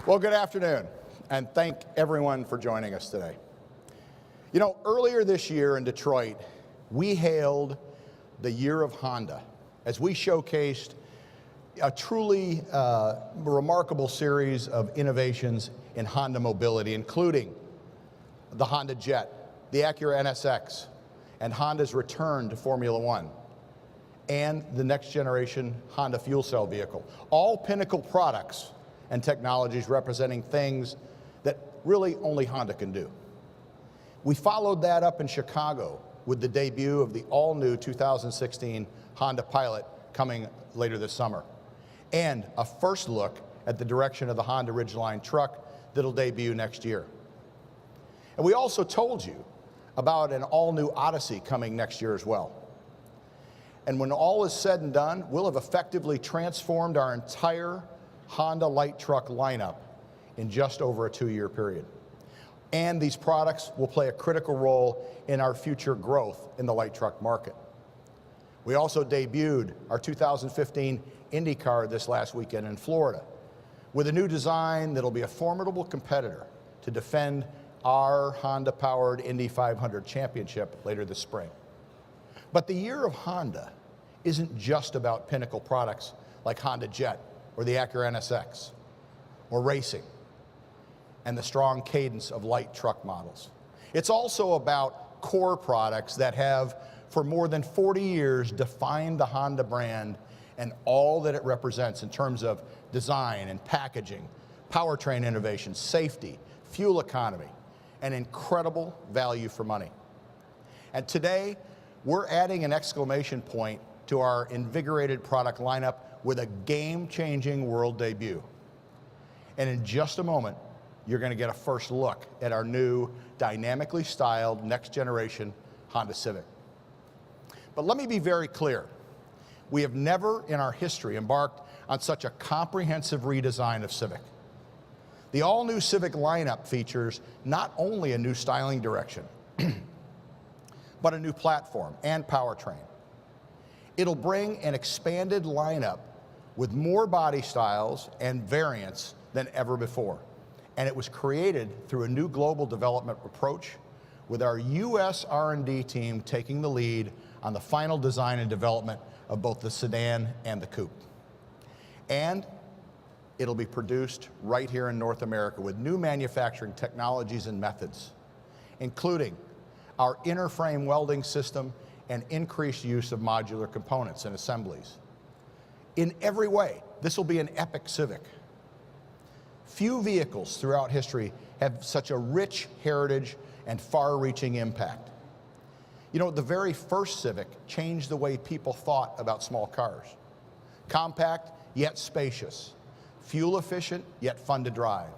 Well, good afternoon, and thank everyone for joining us today. You know, earlier this year in Detroit, we hailed the Year of Honda as we showcased a truly remarkable series of innovations in Honda mobility, including the Honda Jet, the Acura NSX, and Honda's return to Formula One, and the next generation Honda fuel cell vehicle. All pinnacle products and technologies representing things that really only Honda can do. We followed that up in Chicago with the debut of the all-new 2016 Honda Pilot coming later this summer, and a first look at the direction of the Honda Ridgeline truck that'll debut next year. And we also told you about an all-new Odyssey coming next year as well. And when all is said and done, we'll have effectively transformed our entire Honda light truck lineup in just over a 2-year period. And these products will play a critical role in our future growth in the light truck market. We also debuted our 2015 IndyCar this last weekend in Florida with a new design that'll be a formidable competitor to defend our Honda-powered Indy 500 championship later this spring. But the Year of Honda isn't just about pinnacle products like Honda Jet or the Acura NSX, or racing, and the strong cadence of light truck models. It's also about core products that have, for more than 40 years, defined the Honda brand and all that it represents in terms of design and packaging, powertrain innovation, safety, fuel economy, and incredible value for money. And today, we're adding an exclamation point to our invigorated product lineup with a game-changing world debut. And in just a moment, you're going to get a first look at our new, dynamically styled, next-generation Honda Civic. But let me be very clear. We have never in our history embarked on such a comprehensive redesign of Civic. The all-new Civic lineup features not only a new styling direction, but a new platform and powertrain. It'll bring an expanded lineup with more body styles and variants than ever before. And it was created through a new global development approach with our US R&D team taking the lead on the final design and development of both the sedan and the coupe. And it'll be produced right here in North America with new manufacturing technologies and methods, including our inner frame welding system and increased use of modular components and assemblies. In every way, this will be an epic Civic. Few vehicles throughout history have such a rich heritage and far-reaching impact. You know, the very first Civic changed the way people thought about small cars. Compact, yet spacious. Fuel efficient, yet fun to drive.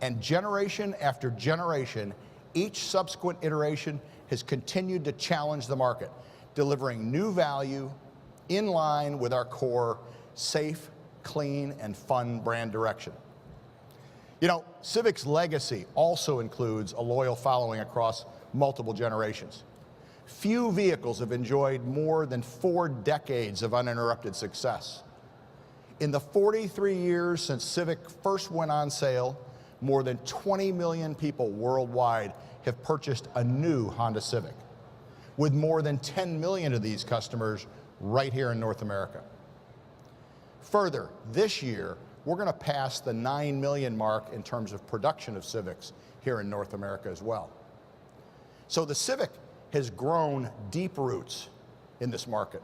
And generation after generation, each subsequent iteration has continued to challenge the market, delivering new value in line with our core safe, clean, and fun brand direction. You know, Civic's legacy also includes a loyal following across multiple generations. Few vehicles have enjoyed more than 4 decades of uninterrupted success. In the 43 years since Civic first went on sale, more than 20 million people worldwide have purchased a new Honda Civic, with more than 10 million of these customers right here in North America. Further, this year, we're going to pass the 9 million mark in terms of production of Civics here in North America as well. So the Civic has grown deep roots in this market.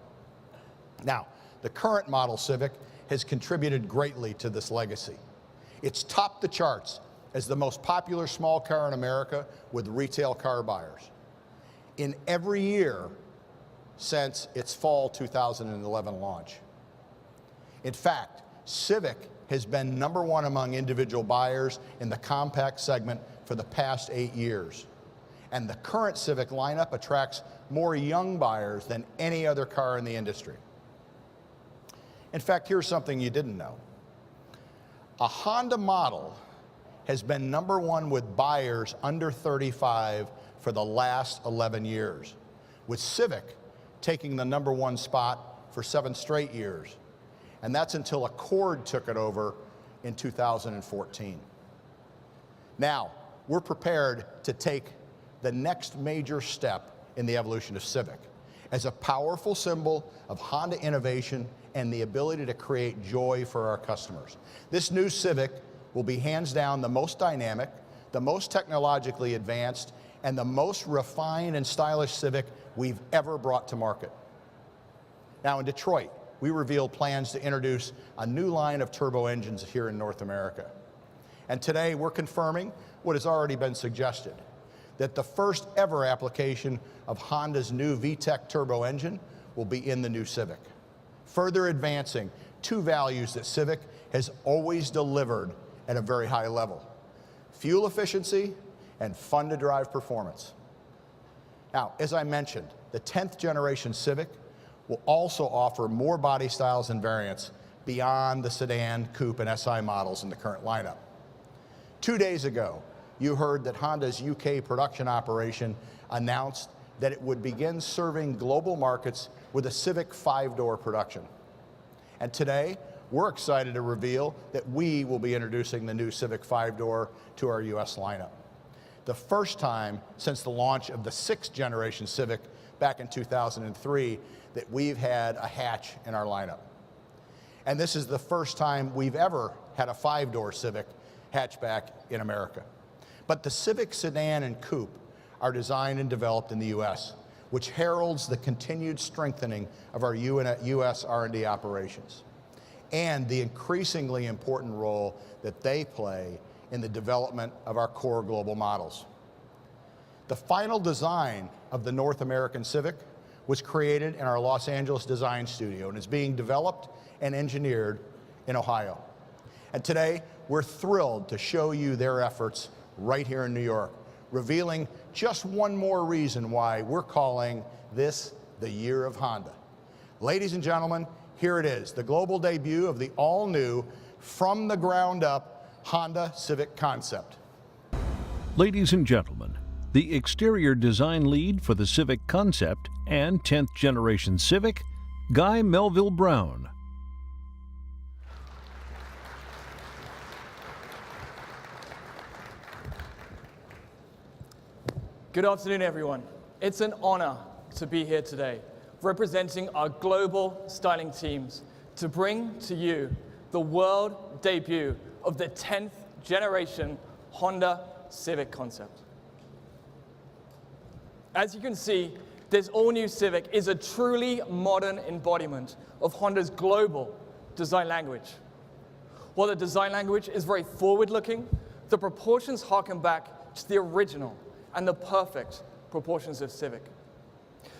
Now, the current model Civic has contributed greatly to this legacy. It's topped the charts as the most popular small car in America with retail car buyers in every year since its fall 2011 launch. In fact, Civic has been #1 among individual buyers in the compact segment for the past 8 years. And the current Civic lineup attracts more young buyers than any other car in the industry. In fact, here's something you didn't know. A Honda model has been #1 with buyers under 35 for the last 11 years, with Civic taking the #1 spot for 7 straight years. And that's until Accord took it over in 2014. Now, we're prepared to take the next major step in the evolution of Civic as a powerful symbol of Honda innovation and the ability to create joy for our customers. This new Civic will be hands down the most dynamic, the most technologically advanced, and the most refined and stylish Civic we've ever brought to market. Now in Detroit, we revealed plans to introduce a new line of turbo engines here in North America. And today we're confirming what has already been suggested, that the first ever application of Honda's new VTEC turbo engine will be in the new Civic, further advancing two values that Civic has always delivered at a very high level: fuel efficiency and fun-to-drive performance. Now, as I mentioned, the 10th generation Civic will also offer more body styles and variants beyond the sedan, coupe, and SI models in the current lineup. 2 days ago, you heard that Honda's UK production operation announced that it would begin serving global markets with a Civic 5-door production. And today, we're excited to reveal that we will be introducing the new Civic 5-door to our US lineup. The first time since the launch of the 6th generation Civic back in 2003 that we've had a hatch in our lineup. And this is the first time we've ever had a 5-door Civic hatchback in America. But the Civic sedan and coupe are designed and developed in the US, which heralds the continued strengthening of our US R&D operations and the increasingly important role that they play in the development of our core global models. The final design of the North American Civic was created in our Los Angeles design studio and is being developed and engineered in Ohio. And today, we're thrilled to show you their efforts right here in New York, revealing just one more reason why we're calling this the Year of Honda. Ladies and gentlemen, here it is, the global debut of the all-new, from the ground up, Honda Civic concept. Ladies and gentlemen, the exterior design lead for the Civic concept and 10th generation Civic, Guy Melville Brown. Good afternoon, everyone. It's an honor to be here today, representing our global styling teams to bring to you the world debut of the 10th generation Honda Civic concept. As you can see, this all-new Civic is a truly modern embodiment of Honda's global design language. While the design language is very forward-looking, the proportions harken back to the original and the perfect proportions of Civic.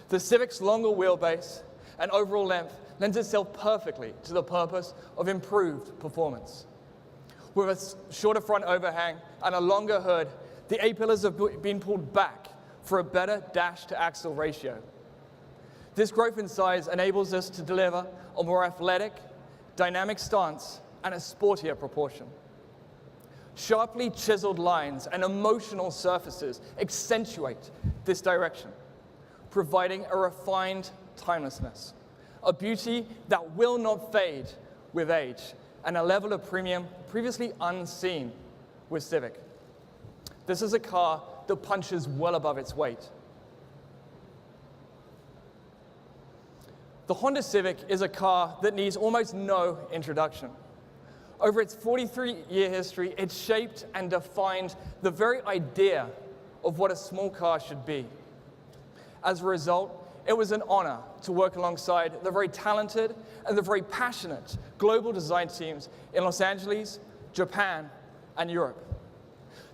The Civic's longer wheelbase and overall length lends itself perfectly to the purpose of improved performance. With a shorter front overhang and a longer hood, the A-pillars have been pulled back for a better dash-to-axle ratio. This growth in size enables us to deliver a more athletic, dynamic stance and a sportier proportion. Sharply chiseled lines and emotional surfaces accentuate this direction, providing a refined timelessness, a beauty that will not fade with age, and a level of premium previously unseen with Civic. This is a car that punches well above its weight. The Honda Civic is a car that needs almost no introduction. Over its 43-year history, it shaped and defined the very idea of what a small car should be. As a result, it was an honor to work alongside the very talented and the very passionate global design teams in Los Angeles, Japan, and Europe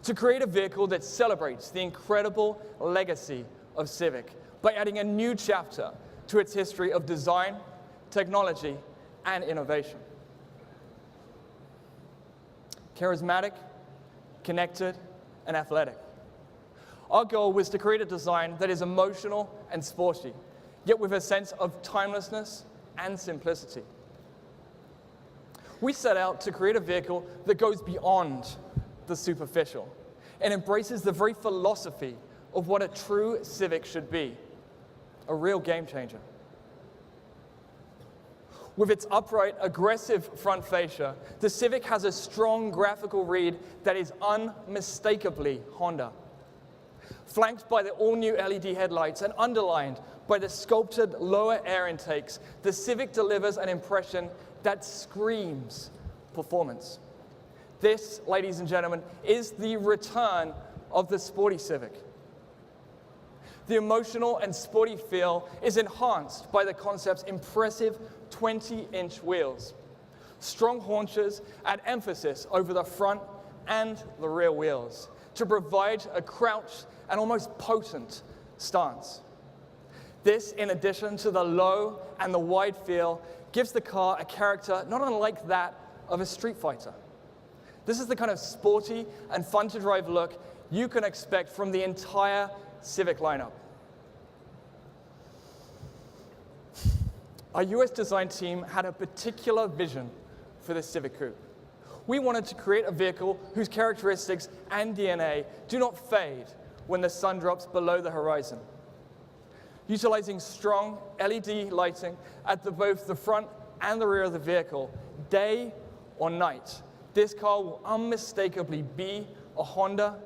to create a vehicle that celebrates the incredible legacy of Civic by adding a new chapter to its history of design, technology, and innovation. Charismatic, connected, and athletic. Our goal was to create a design that is emotional and sporty, yet with a sense of timelessness and simplicity. We set out to create a vehicle that goes beyond the superficial and embraces the very philosophy of what a true Civic should be, a real game changer. With its upright, aggressive front fascia, the Civic has a strong graphical read that is unmistakably Honda. Flanked by the all-new LED headlights and underlined by the sculpted lower air intakes, the Civic delivers an impression that screams performance. This, ladies and gentlemen, is the return of the sporty Civic. The emotional and sporty feel is enhanced by the concept's impressive 20-inch wheels. Strong haunches add emphasis over the front and the rear wheels to provide a crouched and almost potent stance. This, in addition to the low and the wide feel, gives the car a character not unlike that of a street fighter. This is the kind of sporty and fun-to-drive look you can expect from the entire Civic lineup. Our US design team had a particular vision for the Civic Coupe. We wanted to create a vehicle whose characteristics and DNA do not fade when the sun drops below the horizon. Utilizing strong LED lighting at both the front and the rear of the vehicle, day or night, this car will unmistakably be a Honda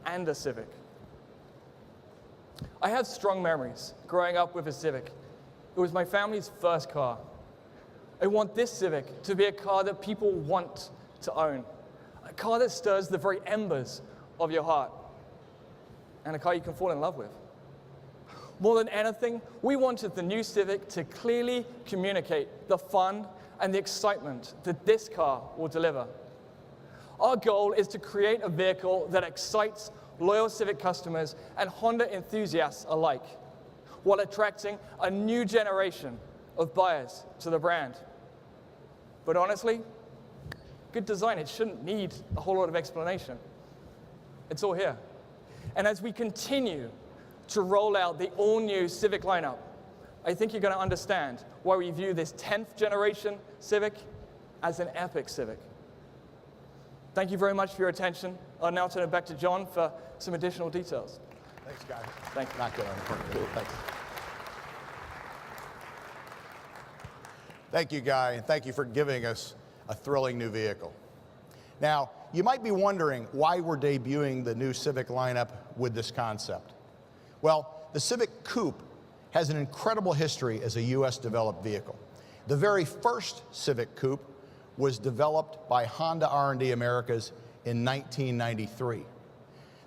and a Civic. I have strong memories growing up with a Civic. It was my family's first car. I want this Civic to be a car that people want to own, a car that stirs the very embers of your heart, and a car you can fall in love with. More than anything, we wanted the new Civic to clearly communicate the fun and the excitement that this car will deliver. Our goal is to create a vehicle that excites loyal Civic customers and Honda enthusiasts alike, while attracting a new generation of buyers to the brand. But honestly, good design, it shouldn't need a whole lot of explanation. It's all here. And as we continue to roll out the all-new Civic lineup, I think you're going to understand why we view this 10th generation Civic as an epic Civic. Thank you very much for your attention. I'll now turn it back to John for some additional details. Thanks, Guy. Thank you. Not good. Thanks. Thank you, Guy, and thank you for giving us a thrilling new vehicle. Now, you might be wondering why we're debuting the new Civic lineup with this concept. Well, the Civic Coupe has an incredible history as a US-developed vehicle. The very first Civic Coupe was developed by Honda R&D Americas in 1993.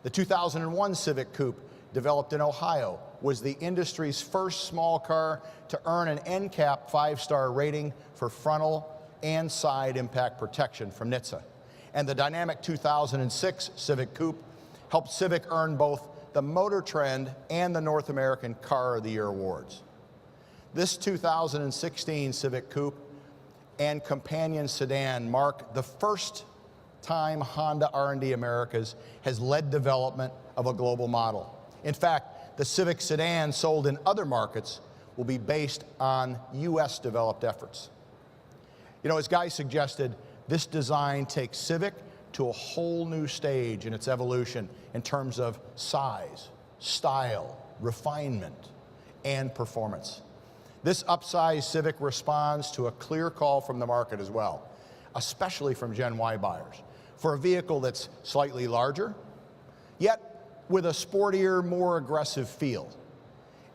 The 2001 Civic Coupe, developed in Ohio, was the industry's first small car to earn an NCAP 5-star rating for frontal and side impact protection from NHTSA. And the dynamic 2006 Civic Coupe helped Civic earn both the Motor Trend and the North American Car of the Year awards. This 2016 Civic Coupe and companion sedan mark the first time Honda R&D Americas has led development of a global model. In fact, the Civic sedan sold in other markets will be based on US-developed efforts. You know, as Guy suggested, this design takes Civic to a whole new stage in its evolution in terms of size, style, refinement, and performance. This upsized Civic responds to a clear call from the market as well, especially from Gen Y buyers, for a vehicle that's slightly larger, yet with a sportier, more aggressive feel.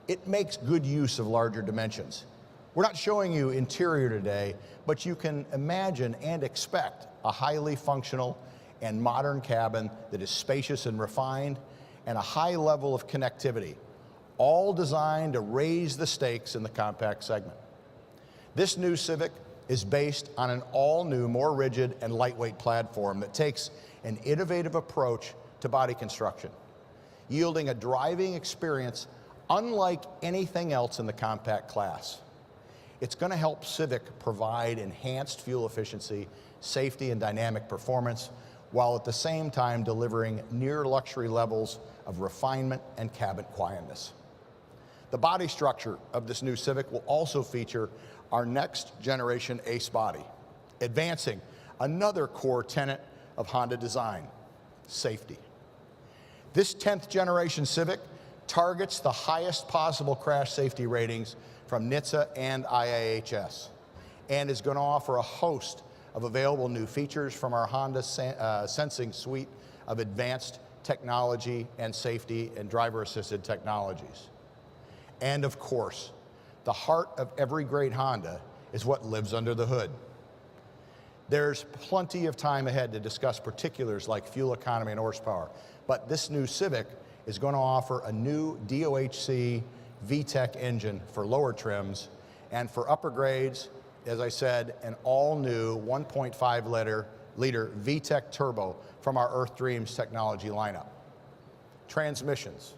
It makes good use of larger dimensions. We're not showing you interior today, but you can imagine and expect a highly functional and modern cabin that is spacious and refined, and a high level of connectivity, all designed to raise the stakes in the compact segment. This new Civic is based on an all-new, more rigid and lightweight platform that takes an innovative approach to body construction, yielding a driving experience unlike anything else in the compact class. It's going to help Civic provide enhanced fuel efficiency, safety, and dynamic performance, while at the same time delivering near luxury levels of refinement and cabin quietness. The body structure of this new Civic will also feature our next generation Ace body, advancing another core tenet of Honda design: safety. This 10th generation Civic targets the highest possible crash safety ratings from NHTSA and IIHS, and is going to offer a host of available new features from our Honda sensing suite of advanced technology and safety and driver-assisted technologies. And of course, the heart of every great Honda is what lives under the hood. There's plenty of time ahead to discuss particulars like fuel economy and horsepower, but this new Civic is going to offer a new DOHC VTEC engine for lower trims, and for upper grades, as I said, an all-new 1.5 liter VTEC turbo from our Earth Dreams technology lineup. Transmissions.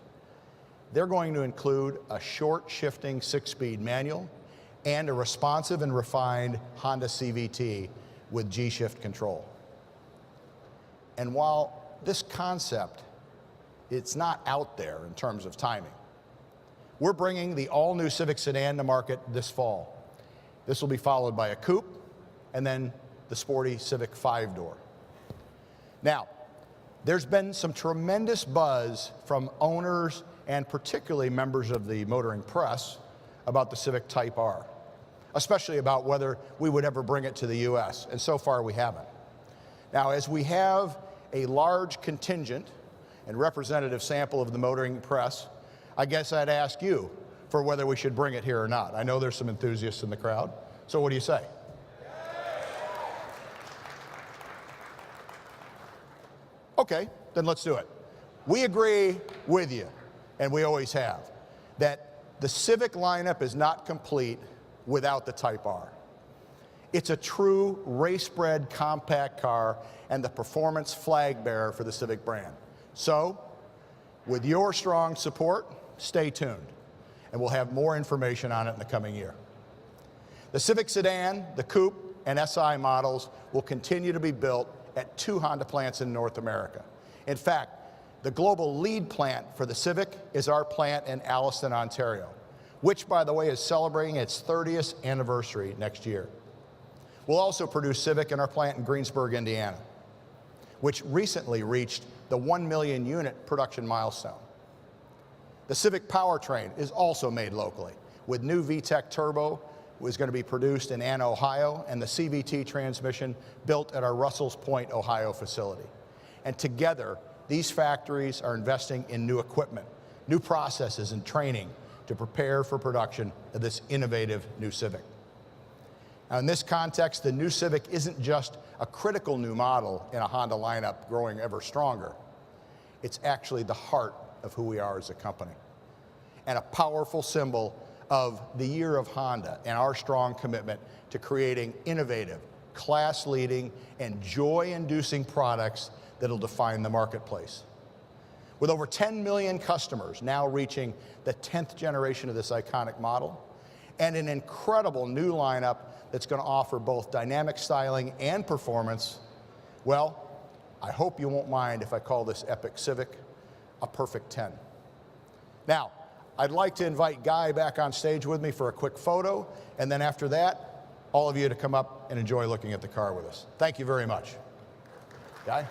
They're going to include a short shifting 6-speed manual and a responsive and refined Honda CVT with G-shift control. And while this concept, it's not out there in terms of timing, we're bringing the all-new Civic sedan to market this fall. This will be followed by a coupe and then the sporty Civic 5-door. Now, there's been some tremendous buzz from owners and particularly members of the motoring press about the Civic Type R, especially about whether we would ever bring it to the US, and so far we haven't. Now, as we have a large contingent and representative sample of the motoring press, I guess I'd ask you for whether we should bring it here or not. I know there's some enthusiasts in the crowd, so what do you say? Okay, then let's do it. We agree with you, and we always have, that the Civic lineup is not complete without the Type R. It's a true race-bred compact car and the performance flag bearer for the Civic brand. So, with your strong support, stay tuned, and we'll have more information on it in the coming year. The Civic sedan, the coupe, and SI models will continue to be built at 2 Honda plants in North America. In fact, the global lead plant for the Civic is our plant in Alliston, Ontario, which, by the way, is celebrating its 30th anniversary next year. We'll also produce Civic in our plant in Greensburg, Indiana, which recently reached the 1 million unit production milestone. The Civic powertrain is also made locally, with new VTEC turbo, was going to be produced in Ann, Ohio, and the CVT transmission built at our Russells Point, Ohio facility. And together, these factories are investing in new equipment, new processes, and training to prepare for production of this innovative new Civic. Now, in this context, the new Civic isn't just a critical new model in a Honda lineup growing ever stronger. It's actually the heart of who we are as a company, and a powerful symbol of the year of Honda and our strong commitment to creating innovative, class-leading, and joy-inducing products that'll define the marketplace. With over 10 million customers now reaching the 10th generation of this iconic model, and an incredible new lineup that's going to offer both dynamic styling and performance, well, I hope you won't mind if I call this epic Civic a perfect 10. Now, I'd like to invite Guy back on stage with me for a quick photo, and then after that, all of you to come up and enjoy looking at the car with us. Thank you very much. Guy?